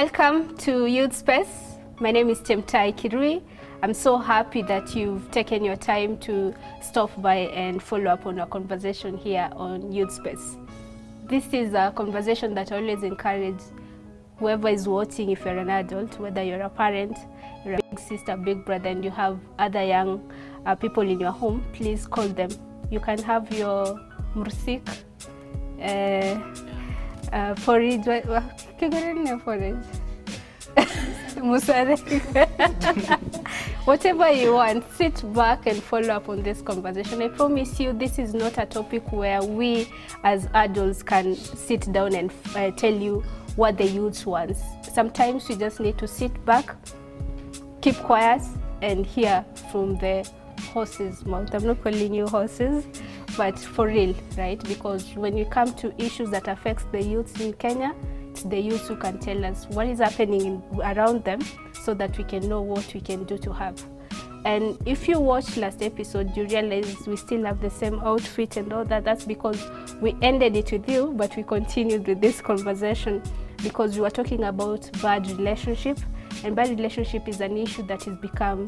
Welcome to Youth Space. My name is Chemtai Kirui. I'm so happy that you've taken your time to stop by and follow up on our conversation here on Youth Space. This is a conversation that I always encourage whoever is watching, if you're an adult, whether you're a parent, you're a big sister, big brother, and you have other young people in your home, please call them. You can have your mursik, porridge, porridge, whatever you want. Sit back and follow up on this conversation. I promise you, this is not a topic where we as adults can sit down and tell you what the youth wants. Sometimes we just need to sit back, keep quiet, and hear from the horse's mouth. I'm not calling you horses, but for real, right? Because when you come to issues that affects the youth in Kenya, it's the youth who can tell us what is happening around them so that we can know what we can do to help. And if you watched last episode, you realize we still have the same outfit and all that. That's because we ended it with you, but we continued with this conversation because we were talking about bad relationship. And bad relationship is an issue that has become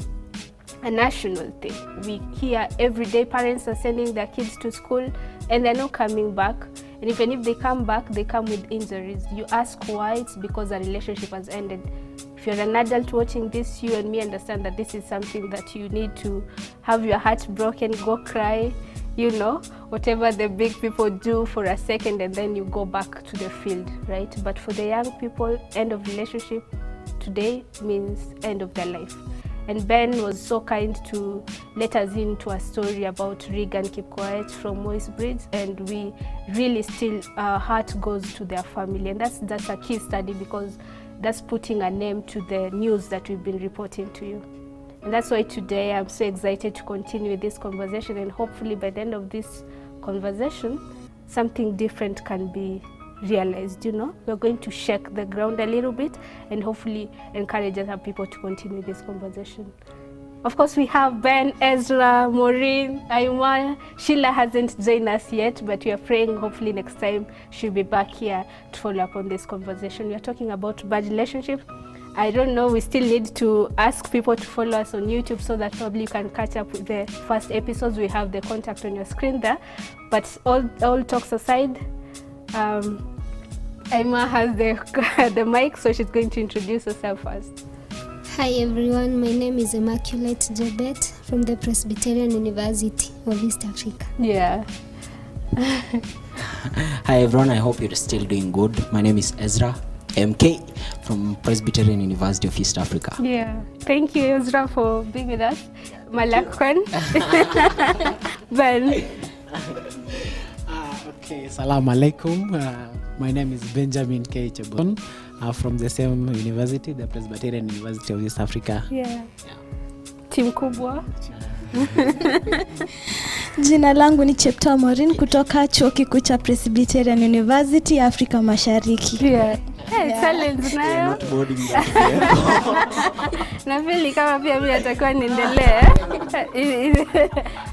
a national thing. We hear every day parents are sending their kids to school and they're not coming back. And even if they come back, they come with injuries. You ask why, it's because a relationship has ended. If you're an adult watching this, you and me understand that this is something that you need to have your heart broken, go cry, you know, whatever the big people do for a second, and then you go back to the field, right? But for the young people, end of relationship today means end of their life. And Ben was so kind to let us into a story about Regan Kipkoech from Moi's Bridge, and we really still, our heart goes to their family. And that's a key study because that's putting a name to the news that we've been reporting to you. And that's why today I'm so excited to continue this conversation, and hopefully by the end of this conversation, something different can be realized. You know, we're going to shake the ground a little bit and hopefully encourage other people to continue this conversation. Of course, we have Ben, Ezra, Maureen, Aima. Sheila hasn't joined us yet, but we are praying hopefully next time she'll be back here to follow up on this conversation. We are talking about bad relationship. I don't know, we still need to ask people to follow us on YouTube so that probably you can catch up with the first episodes. We have the contact on your screen there. But all talks aside, Aima has the mic, so she's going to introduce herself first. Hi everyone, my name is Immaculate Jebet from the Presbyterian University of East Africa. Yeah. Hi everyone, I hope you're still doing good. My name is Ezra MK from Presbyterian University of East Africa. Yeah, thank you Ezra for being with us. Malakwan. Ben. Okay, Salam alaikum. My name is Benjamin K. Chebon from the same university, the Presbyterian University of East Africa. Yeah. Team kubwa. Jina langu ni Cheptoo Maureen kutoka Chuo Kikuu cha Presbyterian University Afrika Mashariki. Yeah. Hey, challenge nayo. Not boarding that. Na vile kama pia mimi natakiwa niendelee.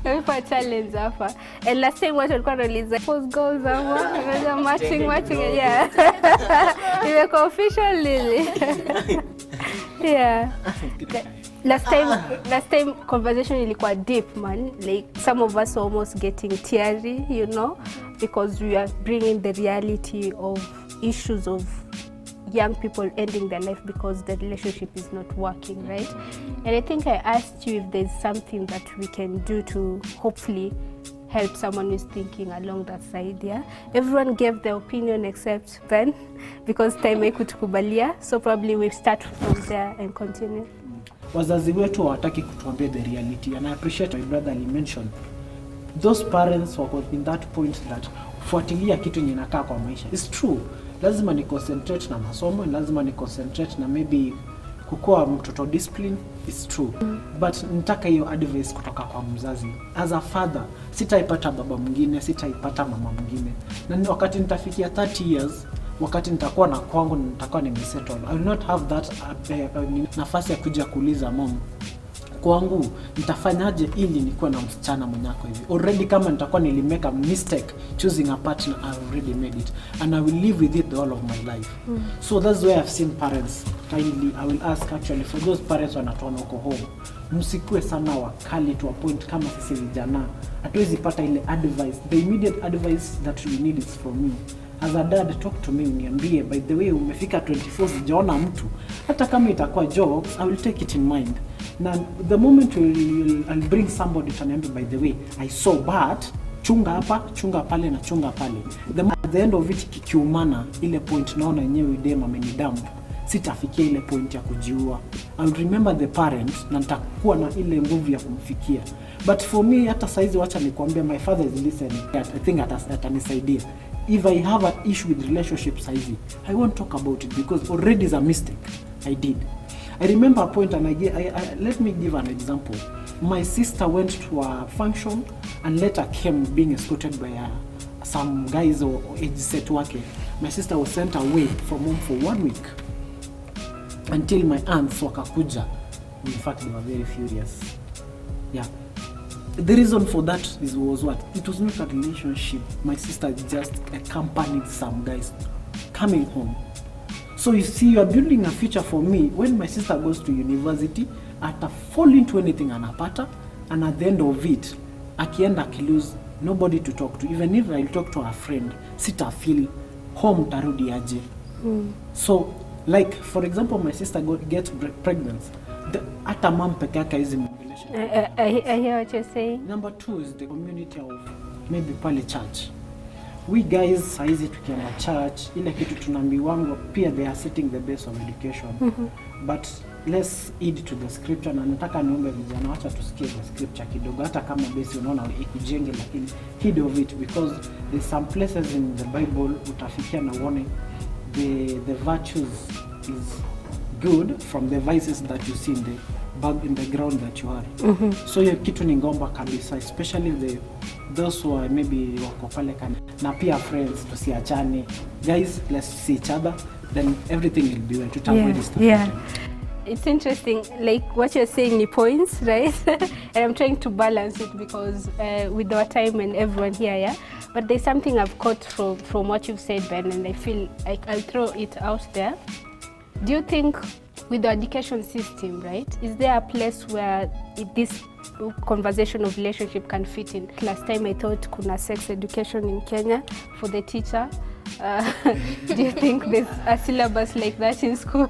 Nimepa challenge hapa. And last time watu walikuwa wanauliza post goals hapa, matching yeah. Imekuwa official lili. Yeah. Last time conversation ilikuwa deep, man. Like some of us were almost getting teary, you know, because we are bringing the reality of issues of young people ending their life because the relationship is not working, right? And I think I asked you if there's something that we can do to hopefully help someone who's thinking along that side. Yeah, everyone gave their opinion except Ben because time haikutukubalia, so probably we'll start from there and continue. Wazazi wetu hawataki kutuambia the reality, and I appreciate my brother he mentioned those parents were in that point that fuatilia kitu yenye inakaa kwa maisha. It's true, lazima ni concentrate na masomo, lazima ni concentrate na maybe kukua mtoto discipline. It's true, but nitaka hiyo advice kutoka kwa mzazi. As a father, sitaipata baba mwingine, sitaipata mama mwingine, na wakati nitafikia 30 years, wakati nitakuwa na kwangu, nitakuwa nimesettle, I will not have that nafasi ya kuja kuuliza mom kwangu nitafanyaje ili nikuwe na msichana mwenyako hivi. Already kama nitakuwa nilimake a mistake choosing a partner, I already made it and I will live with it the whole of my life. So that's why I've seen parents kindly, I will ask actually for those parents wanatuona uko home, msikue sana wakali to a point kama sisi vijana hatuwezi pata ile advice. The immediate advice that we need is from you as a dad. Talk to me, uniambie by the way umefika 24 sijaona mtu, hata kama itakuwa jokes I will take it in mind. Now the moment I'll bring somebody to niambie by the way I saw but chunga hapa, chunga pale na chunga pale. At the end of it kikiumana ile point naona yenyewe dem amenidump, sitafikia ile point ya kujiua. I will remember the parent na nitakuwa na ile nguvu ya kumfikia. But for me hata saizi wacha nikwambia, my father is listening. I think atanisaidia. If I have an issue with relationships saizi, I won't talk about it because already is a mistake I did. I remember a point and let me give an example. My sister went to a function and later came being escorted by some guys or age set wake. My sister was sent away from home for 1 week until my aunts wakakuja. In fact, they were very furious. Yeah. The reason for that was what? It was not a relationship. My sister just accompanied some guys coming home. So you see, you are building a future for me. When my sister goes to university, ata fall into anything anapata, and at the end of it, akienda akilose nobody to talk to. Even if I talk to a friend, sita feel home tarudi aje. So, like for example, my sister gets pregnant. Ata mom peke yake hizi manipulation. I hear what you're saying. Number 2 is the community of maybe pale church. We guys saizi tukienda church, ile kitu tunaambiwango pia they are setting the base of education. But let's heed to the scripture, na nataka niombe vijana wacha tusikie the scripture kidogo, hata kama base unaona ikujenge, lakini heed of it because there's some places in the Bible utafikia na uone the virtues is good from the vices that you see in the ground that you are. So hiyo kitu ni ngomba kabisa, especially those who are maybe wako pale na pia friends, tusiachane guys, let's see each other, then everything will be well. Tutavoid this stuff. Yeah. It's interesting, like what you're saying ni points, right? And I'm trying to balance it because with our time and everyone here, yeah? But there's something I've caught from what you've said, Ben, and I feel like I'll throw it out there. Do you think with the education system, right, is there a place where this conversation of relationship can fit in? Last time I thought kuna sex education in Kenya for the teacher. Do you think there's a syllabus like that in school?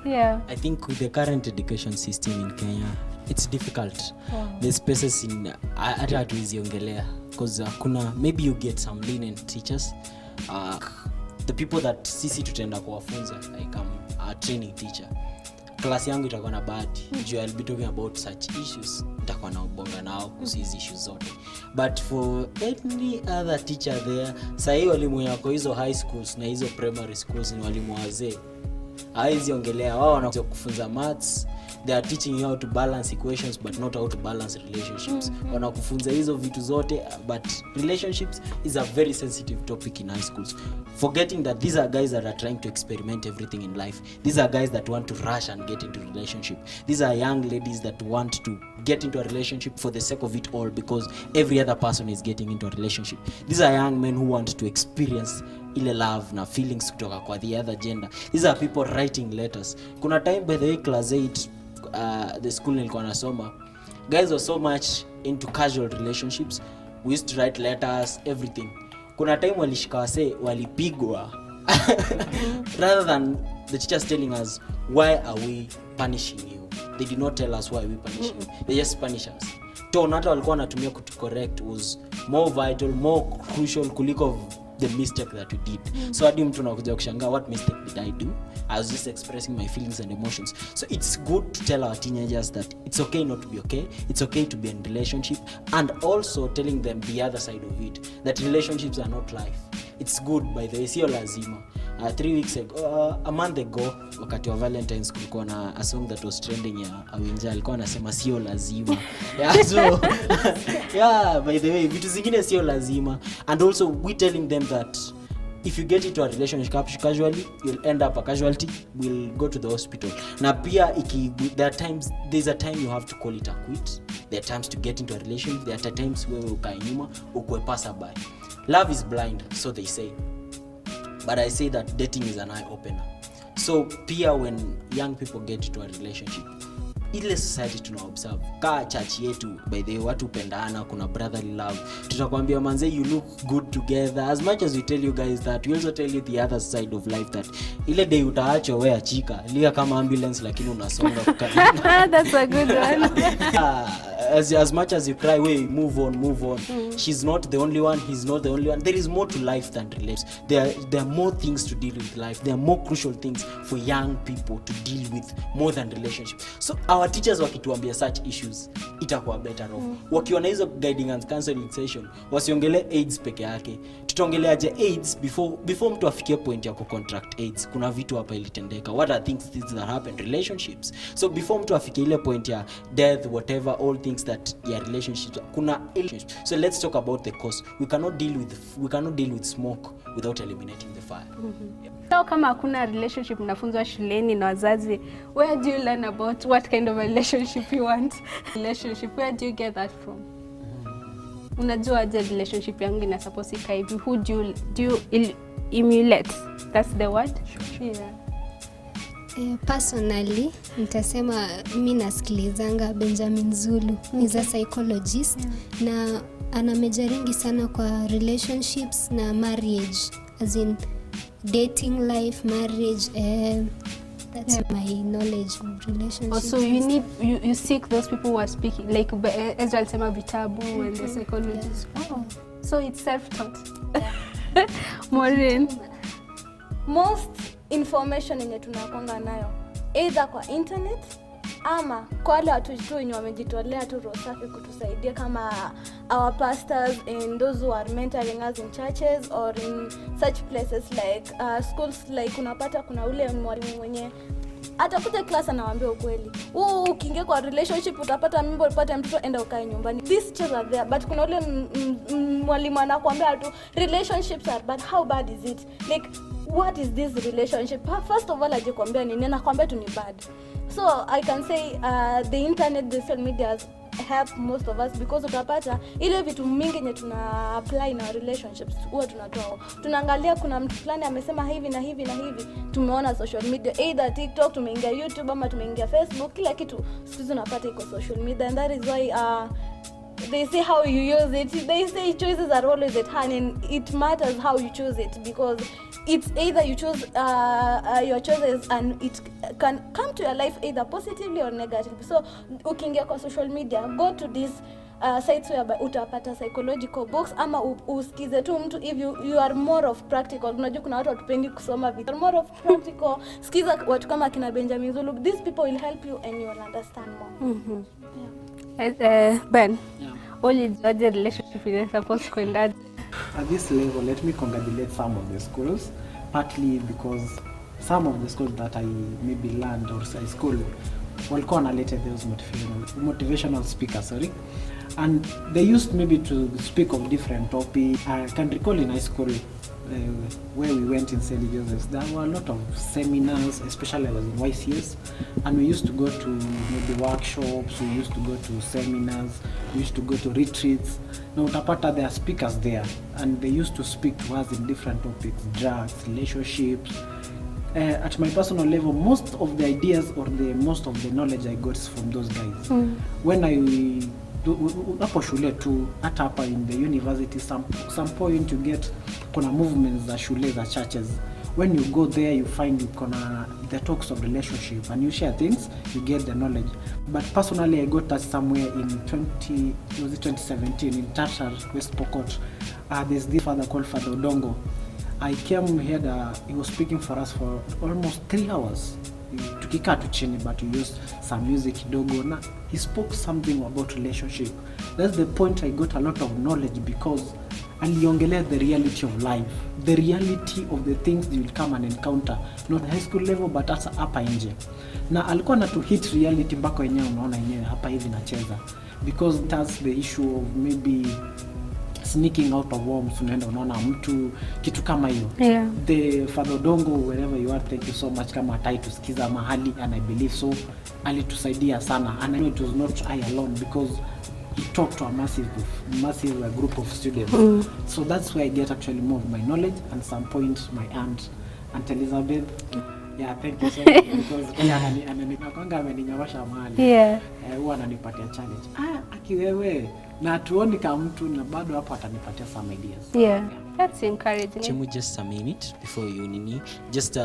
Yeah. I think with the current education system in Kenya, it's difficult. There's places in hata hatuwezi ongelea because maybe you get some lenient teachers. The people that sisi tutaenda kuwafunza, like a training teacher, class yangu itakuwa na bahati juu I'll be talking about such issues, nitakuwa na ubonga nao kuhusu hizi issues zote. But for any other teacher there, sahi walimu yako hizo high schools na hizo primary schools ni walimu wazee, hawezi ongelea. Wao wanakuja kufunza maths, they are teaching you how to balance equations but not how to balance relationships. Wanakufunza hizo vitu zote, but relationships is a very sensitive topic in high schools, forgetting that these are guys that are trying to experiment everything in life. These are guys that want to rush and get into relationship. These are young ladies that want to get into a relationship for the sake of it all because every other person is getting into a relationship. These are young men who want to experience ile love na feelings kutoka kwa the other gender. These are people writing letters. Kuna time by the way class 8 the school nilikuwa nasoma, guys were so much into casual relationships. We used to write letters, everything. Kuna time walishika wase walipigwa rather than the teachers telling us why are we punishing you. They did not tell us why we punishing you. They just punish us. Tone hata walikuwa wanatumia to correct was more vital, more crucial kuliko the mistake that we did. So hadi mtu anakuja kushangaa, what mistake did I do? I was just expressing my feelings and emotions. So it's good to tell our teenagers that it's okay not to be okay. It's okay to be in relationship, and also telling them the other side of it, that relationships are not life. It's good by the way, sio lazima. 3 weeks ago, a month ago, wakati wa Valentine's kulikuwa na a song that was trending ya Awinja, alikuwa anasema sio lazima. Yeah, so yeah, by the way, vitu zingine sio lazima. And also we telling them that if you get into a relationship casually, you'll end up a casualty, will go to the hospital. Na pia there are times, there's a time you have to call it a quit. There are times to get into a relationship, there are times wewe ukae nyuma ukwe passerby. Love is blind, so they say, but I say that dating is an eye opener. So pia when young people get into a relationship, ile society tuna observe ka church yetu, by the way, watu pendana, kuna brotherly love, tutakwambia manze you look good together. As much as we tell you guys that, we also tell you the other side of life, that ile day utaacho wewe achika lia kama ambulance lakini unasonga kukabili. That's a good one. As much as you cry, we move on. She's not the only one, he's not the only one. There is more to life than relationships. There are more things to deal with life. There are more crucial things for young people to deal with more than relationships. So our teachers wakituambia such issues, itakuwa better off. Wakiwa na hizo guiding and counseling session, wasiongele AIDS peke yake. Tutaongeleaje AIDS before mtu afikie point ya contract AIDS. Kuna vitu hapa ilitendeka. What are things that happen? Relationships. So before mtu afikie ile point ya death, whatever, all things that your relationships, kuna relationships. So let's talk about the cause. We cannot deal with smoke without eliminating the fire. So kama hakuna relationship mnafunzwa shuleni na wazazi, where do you learn about what kind of a relationship you want? Relationship, where do you get that from? Unajua aje relationship yangu ina suppose ikae hivi? Who do you emulate? That's the word? Yeah. Personally, nitasema mimi nasikilizanga Benjamin Zulu. He's a psychologist na ana majoringi sana kwa relationships na marriage, as in dating life, marriage. That's my knowledge of relationships. Also, you seek those people who are speaking, like Ezra alisema vitabu and the psychologists. Oh, so it's self-taught. Yeah. Maureen. Most information yenye tunakonga nayo either kwa internet ama kwa wale watu tu wenye wamejitolea tu roho safi kutusaidia, kama our pastors and those who are mentoring us in churches or in such places like schools. Like unapata kuna ule mwalimu mwenye atakuja class anawaambia ukweli. Ukiingia kwa relationship utapata mimba, upate mtoto, enda ukae nyumbani. These teachers are there, but kuna ule mwalimu anakuambia tu relationships are bad. How bad is it? Like what is this relationship? First of all, aje kuambia nini? Anakuambia tu ni bad. So I can say the internet, the social media help most of us, because utapata ile vitu mingi nye tuna apply na relationships huwa tunatoa. Tunaangalia kuna mtu fulani amesema hivi na hivi na hivi, tumeona social media, either TikTok, tumeingia YouTube ama tumeingia Facebook, kila kitu sisi tunapata iko social media. And that is why they say how you use it. They say choices are always at hand, and it matters how you choose it, because it's either you choose your choices and it can come to your life either positively or negatively. So ukiingia kwa social media, go to these sites where utapata psychological books ama usikize tu mtu. If you are more of practical, unajua kuna watu watupendi kusoma vitu, more of practical, sikiza watu kama kina Benjamin Zulu. These people will help you and you will understand more. Ben, only judge relationship is supposed to end. At this level, let me congratulate some of the schools, partly because some of the schools that I maybe learned or I school walikuwa wanaleta those motivational speakers, and they used maybe to speak of different topics. I can recall in high school where we went in St. Joseph's, there were a lot of seminars, especially I was in YCS, and we used to go to maybe workshops, we used to go to seminars, we used to go to retreats. Now utapata there are speakers there, and they used to speak to us in different topics, drugs, relationships. At my personal level, most of the ideas or most of the knowledge I got from those guys. When I hapo shule tu, hata hapa in the university, some point you get kuna movements za shule za churches. When you go there, you find you kuna the talks of relationship and you share things, you get the knowledge. But personally, I got that somewhere in 2017 in Tartar, West Pokot. There's this father called Father Odongo. I came here, he was speaking for us for almost 3 hours. Tukikaa tu chini, but he used some music kidogo, na he spoke something about relationship. That's the point I got a lot of knowledge, because aliongelea the reality of life, the reality of the things you will come and encounter, not high school level but hata hapa nje. Na alikuwa na to hit reality mpaka wenyewe unaona yenyewe hapa hivi nacheza, because that's the issue of maybe sneaking out of homes, unaenda unaona mtu kitu kama hiyo. Yeah. The Father Dongo, wherever you are, thank you so much kama atai tusikiza mahali, and I believe so alitusaidia sana, and I know it was not I alone because he talked to a massive group of students. So that's where I get actually more of my knowledge, and some point my aunt Elizabeth, yeah, thank you so much because ananikwanga ameninyawasha mahali. Yeah. Huwa ananipatia challenge. Akiwewe na tuoni kama mtu na bado hapo atanipatia some ideas. Yeah. That's encouraging. Chimu, just a minute before you nini, just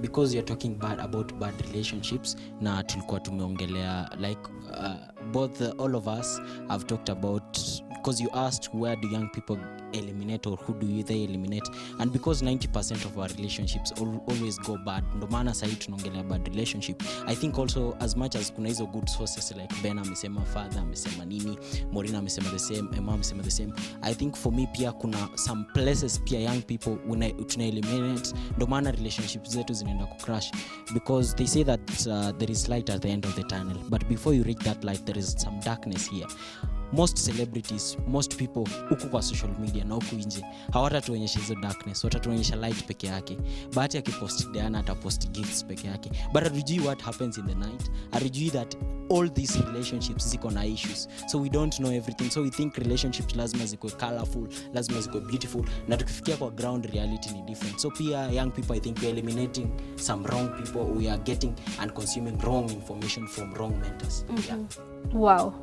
because you're talking about bad relationships, na tulikuwa tumeongelea like both all of us have talked about, because you asked where do young people eliminate or who do they eliminate, and because 90% of our relationships always go bad, ndo maana sahi tunaongelea bad relationship. I think also as much as kuna hizo good sources like Ben amesema, Father amesema nini, Morina amesema the same, Emma amesema the same, I think for me pia kuna some places pia young people tuna eliminate, ndo maana relationships zetu zinaenda kucrash, because they say that there is light at the end of the tunnel, but before you reach that light there is some darkness here. Most celebrities, most people huku kwa social media na huku nje hawatatuonyesha hizo darkness, watatuonyesha light peke yake. Bahati akipost Diana atapost gifts peke yake, but hatujui what happens in the night. Hatujui that all these relationships ziko na issues, so we don't know everything, so we think relationships lazima ziko colorful, lazima ziko beautiful, na tukifikia kwa ground reality ni different. So pia young people, I think we are eliminating some wrong people, we are getting and consuming wrong information from wrong mentors. Yeah. Wow,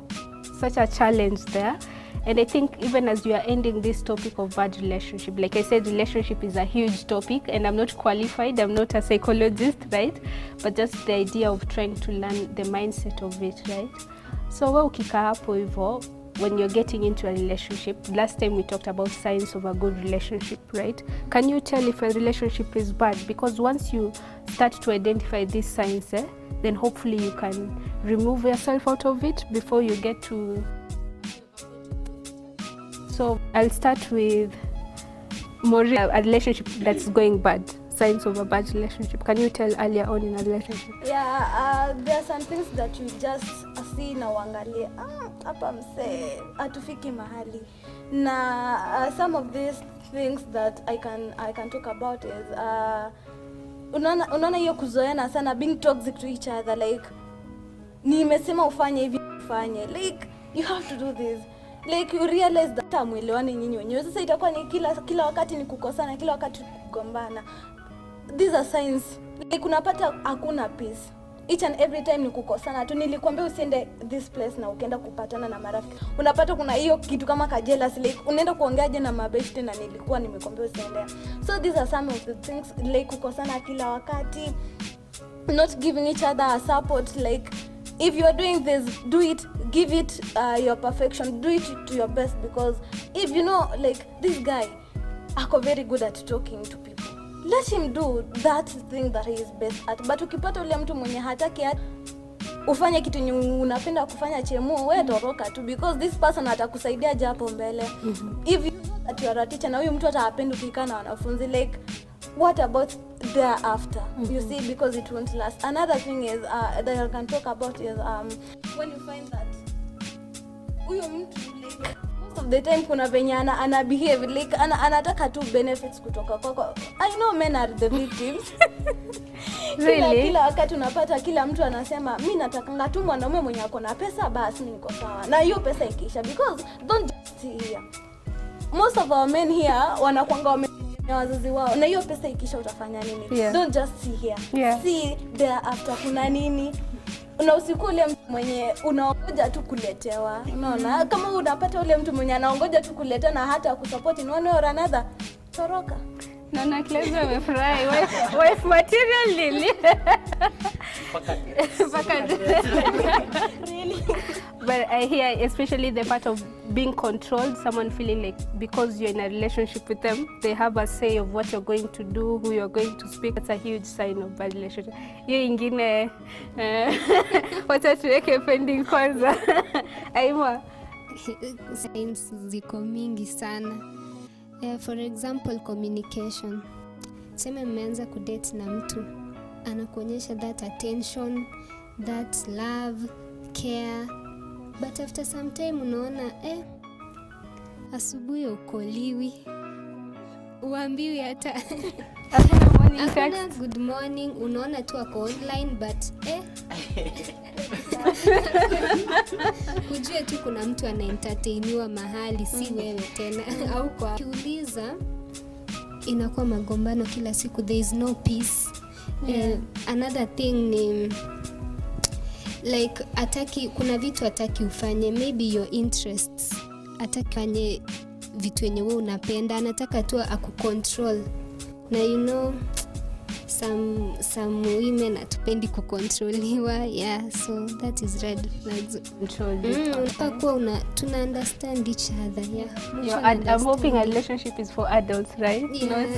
such a challenge there. And I think even as you are ending this topic of bad relationship, like I said, relationship is a huge topic, and I'm not qualified, I'm not a psychologist, right? But just the idea of trying to learn the mindset of it, right? So wewe ukikaa hapo hivyo, when you're getting into a relationship, last time we talked about signs of a good relationship, right? Can you tell if a relationship is bad? Because once you start to identify these signs, then hopefully you can remove yourself out of it before you get to... So I'll start with Maureen, a relationship that's going bad, signs of a bad relationship. Can you tell earlier on in a relationship? Yeah, there are some things that you just see na uangalie, hapa mse atufiki mahali. Na some of these things that I can talk about is unaona hiyo kuzoeana sana, being toxic to each other, like nimesema ufanye hivi ufanye, like you have to do this, like you realize that hamwelewani nyinyi wenyewe. Sasa itakuwa ni kila wakati ni kukosana, kila wakati kugombana. These are signs, like unapata hakuna peace each and every time, ni kukosana tu. Nilikwambia usiende this place na ukaenda kupatana na marafiki, unapata kuna hiyo kitu kama jealous, like unaenda kuongeaje na mabeshte na nilikuwa nimekwambia usiende. So these are some of the things, like kukosana kila wakati, not giving each other a support, like if you are doing this, do it, give it your perfection, do it to your best, because if you know, like this guy ako very good at talking to people, let him do that thing that he is best at. But ukipata ule mtu mwenye hataki ufanye kitu unapenda kufanya chemu, wewe toroka tu, because this person atakusaidia japo mbele. If you know that you are a teacher na huyu mtu ataapenda ukikaa na wanafunzi, like what about thereafter? You see, because it won't last. Another thing is that I can talk about is when you find that huyo mtu, like most of the time kuna venye ana behave like anataka tu benefits kutoka kwako. I know men are the victims. Really? Kila wakati unapata kila mtu anasema mimi natakanga tu mwanaume mwenye ako na pesa, basi mimi niko sawa. Na hiyo pesa ikiisha, because don't just see here. Most of our men here wanakuanga wazazi wao, na hiyo pesa ikisha utafanya nini? Yeah. Don't just see here. Yeah. See thereafter kuna nini? Una usiku ule mtu mwenye unaongoja tu kuletewa. Unaona? Kama unapata ule mtu mwenye anaongoja tu kuletewa na hata kusupport in one way or another, toroka. Nana Clezo amefurahi. Wife material lili. Really? But I hear especially the part of being controlled, someone feeling like because you're in a relationship with them, they have a say of what you're going to do, who you're going to speak. That's a huge sign of bad relationship. Hiyo ingine wacha tuweke pending kwanza. Aima. Signs ziko mingi sana. For example, communication. Sema mmeanza kudate na mtu, anakuonyesha that attention, that love, care, but after some time unaona asubuhi ukoliwi, uambiwi hata Hakuna morning hakuna text. good morning, unaona tu ako online but hujue tu kuna mtu anaentertainiwa mahali, si wewe tena. Au kwa kiuliza inakuwa magombano kila siku, there is no peace. Another thing ni like kuna vitu ataki ufanye, maybe your interests, ataki fanye vitu yenye wewe unapenda, anataka tu akucontrol. Na you know some women hatupendi kukontroliwa, so that is red flags. Unataka tuna understand each other, I'm hoping a relationship is for adults, right? Not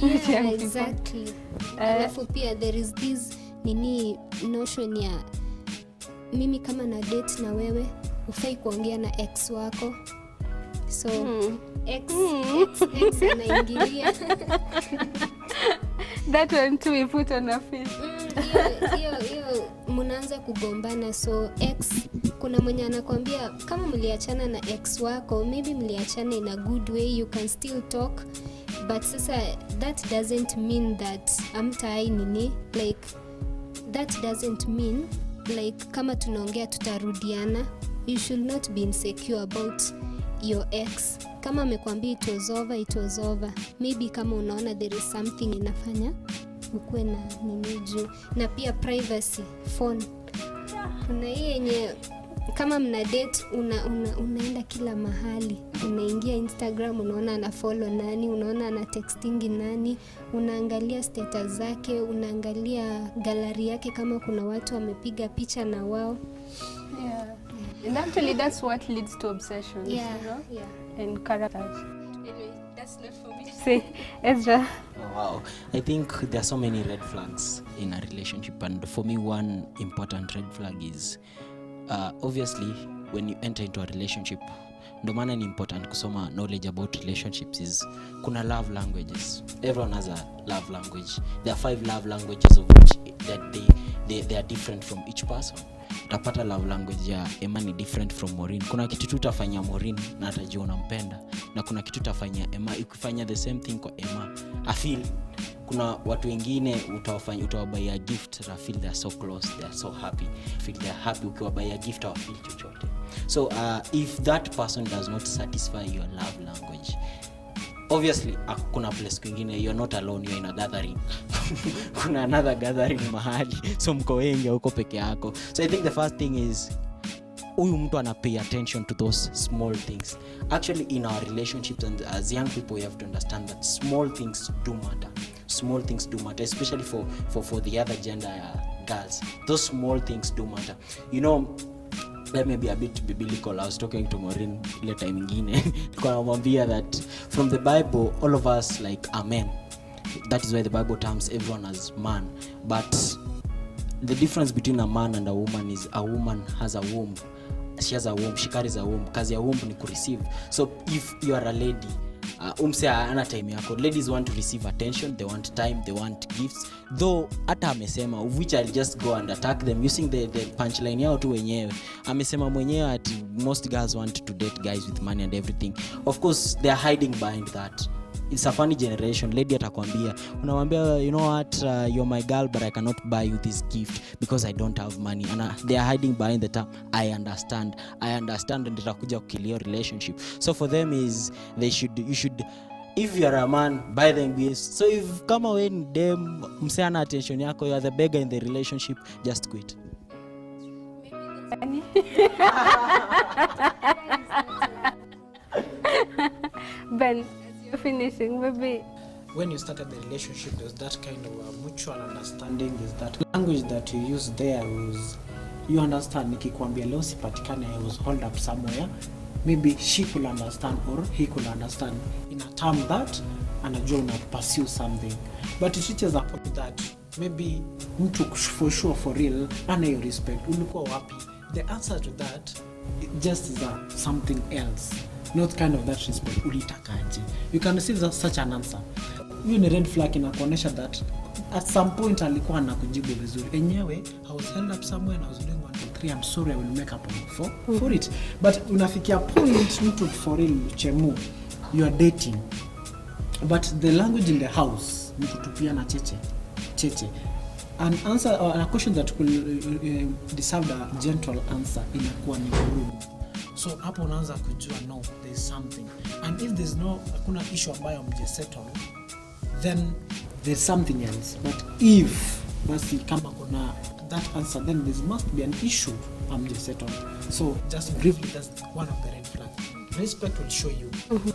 young people. Exactly. Alafu pia there is this notion ya mimi kama na date na wewe ufai kuongea na ex wako, so ex anaingilia. That one too we put on our face. Hiyo mnaanza kugombana, so ex, kuna mwenye anakwambia kama mliachana na ex wako, maybe mliachana in a good way, you can still talk, but sasa that doesn't mean that amtai like that doesn't mean like kama tunaongea tutarudiana. You should not be insecure about your ex. Kama amekwambia it was over. Maybe kama unaona there is something inafanya ukuwe na juu. Na pia privacy, phone. Kuna hii yenye kama mna date unaenda kila mahali. Unaingia Instagram, unaona ana follow nani, unaona ana textingi nani, unaangalia status zake, unaangalia gallery yake kama kuna watu wamepiga picha na wao. And actually that's what leads to obsessions, Yeah. And characters. Anyway, that's not for me to say. Ezra. Oh, wow. I think there are so many red flags in a relationship, and for me one important red flag is obviously when you enter into a relationship, ndo maana ni important kusoma knowledge about relationships, is kuna love languages. Everyone has a love language. There are 5 love languages of which that they are different from each person. Utapata love language ya Emma ni different from Maureen. Kuna kitu tu utafanya Maureen na atajua unampenda, na kuna kitu utafanya Emma, ukifanya the same thing kwa Emma I feel. Kuna watu wengine utawabuy a gift, I feel they are so close, they are so happy, feel they are happy. Ukiwabuy a gift I feel chochote. So if that person does not satisfy your love language, obviously kuna place kwingine, you're not alone, you're in a gathering. Kuna another gathering mahali, so mko wengi huko peke yako. So I think the first thing is huyu mtu ana pay attention to those small things. Actually in our relationships, and as young people we have to understand that small things do matter. Small things do matter, especially for the other gender girls. Those small things do matter. You know, let me be a bit biblical. I was talking to Maureen ile time ingine nikamwambia that from the Bible all of us like are men. That is why the Bible terms everyone as man. But the difference between a man and a woman is a woman has a womb. She has a womb, she carries a womb. Kazi ya womb ni kureceive. So if you are a lady, umse ana time yako. Ladies want to receive attention, they want time, they want gifts. Though hata amesema, which I'll just go and attack them using the punchline yao tu wenyewe. Amesema mwenyewe ati most girls want to date guys with money and everything. Of course they are hiding behind that. It's a funny generation. Lady atakwambia, unamwambia you know what, you're my girl but I cannot buy you this gift because I don't have money, and they are hiding behind the term I understand, and itakuja kukill your relationship. So for them is you should, if you are a man, buy them gifts. So if kama wewe ni dem msiana attention yako, you are the beggar in the relationship, just quit. Ben, you're finishing, maybe. When you started the relationship, there's that kind of mutual understanding. There's that language that you use there was, you understand, nikikwambia leo sipatikane, I was hold up somewhere, maybe she could understand or he could understand in a term that anajua una pursue something. But it reaches a point that maybe mtu for sure, for real, ana your respect, ulikuwa wapi? The answer to that just is something else, not kind of that respect, ulitakaje. You can receive such an answer. Hiyo ni red flag, inakuonesha that at some point alikuwa anakujibu vizuri. Enyewe I was held up somewhere and I was doing 1 2 disagree, I'm sorry, I will make a point for it. But unafikia point mtu for real chemu, you are dating, but the language in the house ni kutupiana cheche. An answer or a question that could deserve a gentle answer inakuwa ni vurugu. So hapo unaanza kujua no, there is something, and if there's no hakuna issue ambayo mjesettle, then there's something else. But if basi kama kuna that answer, then there must be an issue mjesettle. So just briefly, that's one of the red flags. Respect will show you,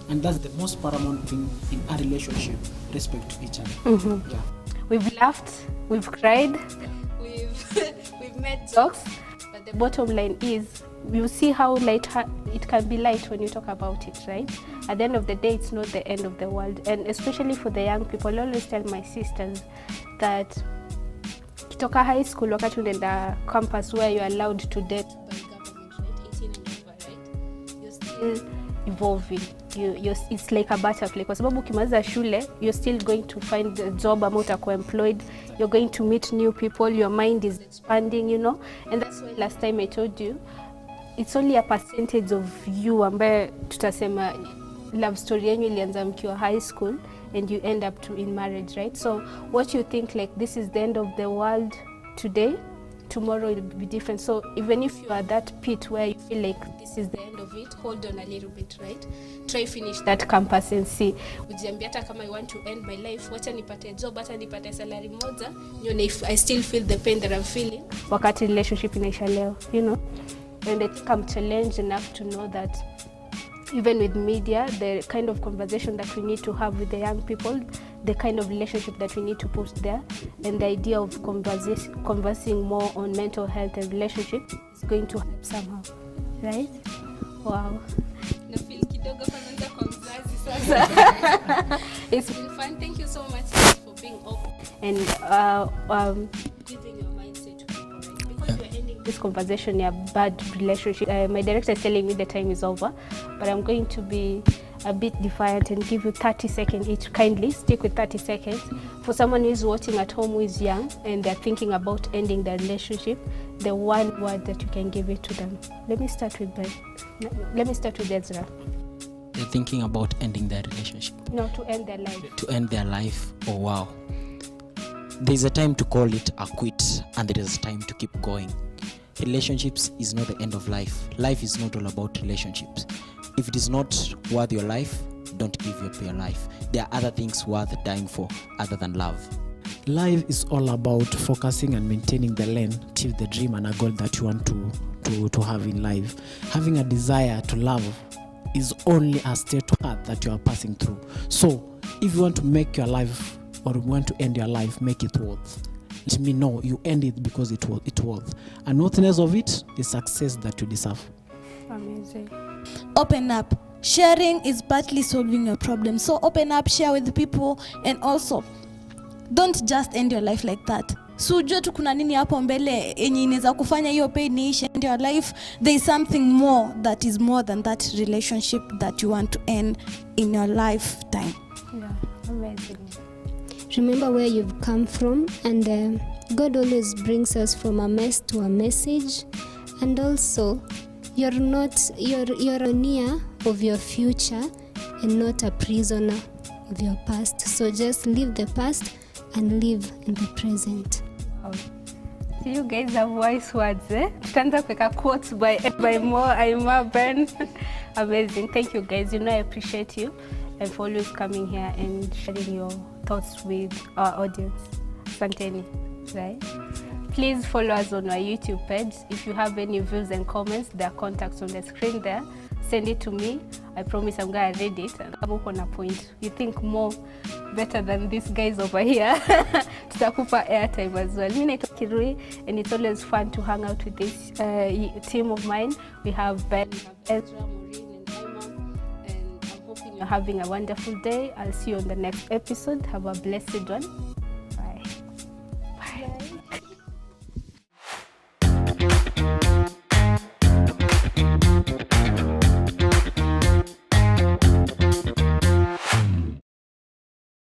and that's the most paramount thing in a relationship, respect to each other. Yeah. We've laughed, we've cried, we've made jokes, but the bottom line is, you see how light it can be light when you talk about it, right? At the end of the day, it's not the end of the world. And especially for the young people, I always tell my sisters that kitoka high school, wakati unaenda campus where you're allowed to date by government, right? 18 and over, right? You're still evolving. It's like a butterfly, kwa sababu ukimaliza shule, you're still going to find a job ama utakuwa employed, you're going to meet new people, your mind is expanding, you know. And that's why last time I told you, it's only a percentage of you ambaye tutasema love story yenyu ilianza mkiwa high school and you end up to in marriage, right? So what you think like this is the end of the world today, tomorrow it will be different. So even if you are that pit where you feel like this is the end of it, hold on a little bit, right? Try finish that campus and see. Ujiambia hata kama I want to end my life, wacha nipate job, hata nipate salary moja, nione if I still feel the pain that I'm feeling wakati relationship inaisha leo, you know. And I think I'm challenged enough to know that even with media, the kind of conversation that we need to have with the young people, the kind of relationship that we need to post there, and the idea of conversing more on mental health and relationship is going to help somehow, right? Wow. It's been fun. Thank you so much for being open and giving your mindset to people, right? Because we're ending this conversation in a bad relationship. My director is telling me the time is over, but I'm going to be a bit defiant and give you 30 seconds each. Kindly stick with 30 seconds. For someone who is watching at home who is young and they're thinking about ending their relationship, the one word that you can give it to them. Let me start with Ben. Let me start with Ezra. They're thinking about ending their relationship. No, to end their life. To end their life. Oh wow. There's a time to call it a quit, and there is a time to keep going. Relationships is not the end of life. Life is not all about relationships. If it is not worth your life, don't give up your life. There are other things worth dying for other than love. Life is all about focusing and maintaining the lane till the dream and a goal that you want to have in life. Having a desire to love is only a state of path that you are passing through. So if you want to make your life or want to end your life, make it worth. Let me know you end it because it worth. And worthiness of it is success that you deserve. Amazing. Open up. Sharing is partly solving your problem. So open up, share with people, and also don't just end your life like that. So ujue tu kuna nini hapo mbele yenye inaweza kufanya hiyo pain iishe end your life. There is something more that is more than that relationship that you want to end in your lifetime. Yeah, amazing. Remember where you've come from, and God always brings us from a mess to a message. And also, you're a pioneer of your future and not a prisoner of your past. So just leave the past and live in the present. Wow. So you guys have wise words, eh? Tutaanza kuweka quotes by Mo, Aima, Ben. Amazing. Thank you guys. You know I appreciate you and for always coming here and sharing your thoughts with our audience. Asanteni, right? Please follow us on our YouTube page. If you have any views and comments, there are contacts on the screen there. Send it to me. I promise I'm going to read it. And kama uko na point, you think more better than these guys over here, tutakupa airtime as well. Mimi naitwa Kirui, and it's always fun to hang out with this team of mine. We have Ben, we have Ezra, Maureen, and Aima, and I'm hoping you're having a wonderful day. I'll see you on the next episode. Have a blessed one.